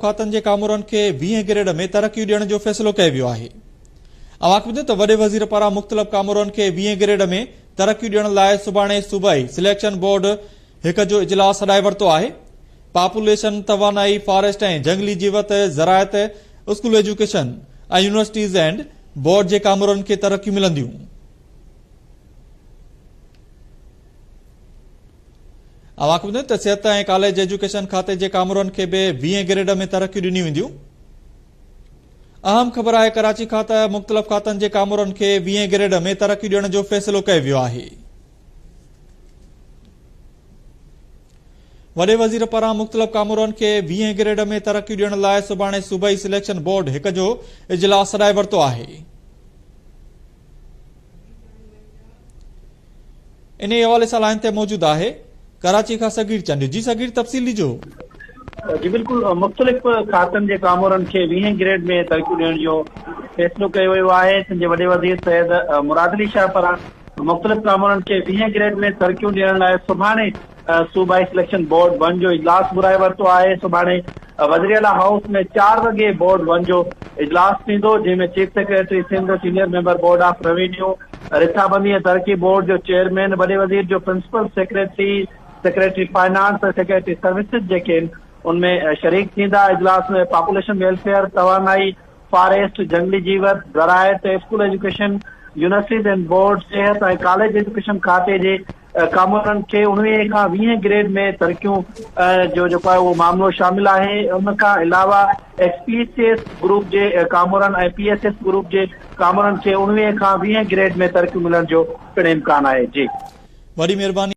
खातनि जे कामोरनि खे 20 ग्रेड में तरक़ी ॾियण जो फ़ैसिलो कयो वियो आहे। अवां ॿुधो त वॾे वज़ीर पारां मुख़्तलिफ़ कामोरनि खे 20 ग्रेड में तरक़ी ॾियण लाइ सुभाणे सूबाई सिलेक्शन बोर्ड हिक जो इजलास सॾाए वरितो आहे। पॉपुलेशन, तवानाई, फॉरेस्ट ऐं जंगली जीवत, ज़रायत, स्कूल एजुकेशन ऐं यूनिवर्सिटीज़ एंड बोर्ड जे कामोरनि खे तरक़ियूं मिलंदियूं। अवां ॿुधो त सिहत ऐं कॉलेज एजुकेशन खाते जे कामोरनि खे बि 20 ग्रेड में तरक़ियूं ॾिनियूं वेंदियूं। अहम ख़बर आहे, कराची खां त मुख़्तलिफ़ खातनि जे कामोरनि खे 20 ग्रेड में तरक़ी ॾियण जो फ़ैसिलो कयो वियो आहे। वॾे वज़ीर पारां मुख़्तलिफ़ कामोरनि खे 20 ग्रेड में तरक़ी ॾियण लाइ सुभाणे सूबाई सिलेक्शन बोर्ड हिक जो इजलास सॾाए वरितो आहे। इन हवाले सां लाइन ते मौजूद आहे कराची खां सगीर चंद। जी सगीर, तफ़सील ॾिजो। जी बिल्कुल, मुख़्तलिफ़ खातनि जे कामोरनि खे 20 ग्रेड में तरक़ी ॾियण जो फ़ैसिलो कयो वियो आहे। सिंध जे वॾे वज़ीर सैयद मुराद अली शाह पारां मुख़्तलिफ़ कामोरनि खे 20 ग्रेड में तरक़ियूं ॾियण लाइ सुभाणे सूबाई सिलेक्शन बोर्ड 1 जो इजलास घुराए वरितो आहे। सुभाणे वज़ीर हाउस में 4 वॻे बोर्ड 1 जो इजलास थींदो, जंहिंमें chief secretary Sindh, senior member board of revenue, रिथाबंदी ऐं तरक़ी बोर्ड जो चेयरमैन, वॾे वज़ीर जो प्रिंसिपल सेक्रेटरी, सेक्रेटरी फाइनेंस ऐं सेक्रेटरी सर्विसिज जेके आहिनि उनमें शरीक थींदा। इजलास में पॉपुलेशन वेलफेयर, तवानाई, फॉरेस्ट, जंगली जीवत, ज़रायत, school education, universities and board, सिहत ऐं कॉलेज एजुकेशन खाते जे कामोरनि खे 19 खां 20 ग्रेड में तरक़ियूं जो जेको आहे उहो मामिलो शामिल आहे। उन खां अलावा एक्सपीसीएस ग्रुप जे कामोरनि ऐं पीएसएस ग्रुप जे कामोरनि खे 19 खां 20 ग्रेड में तरक़ियूं मिलण जो पिणु इम्कान आहे। जी, वॾी महिरबानी।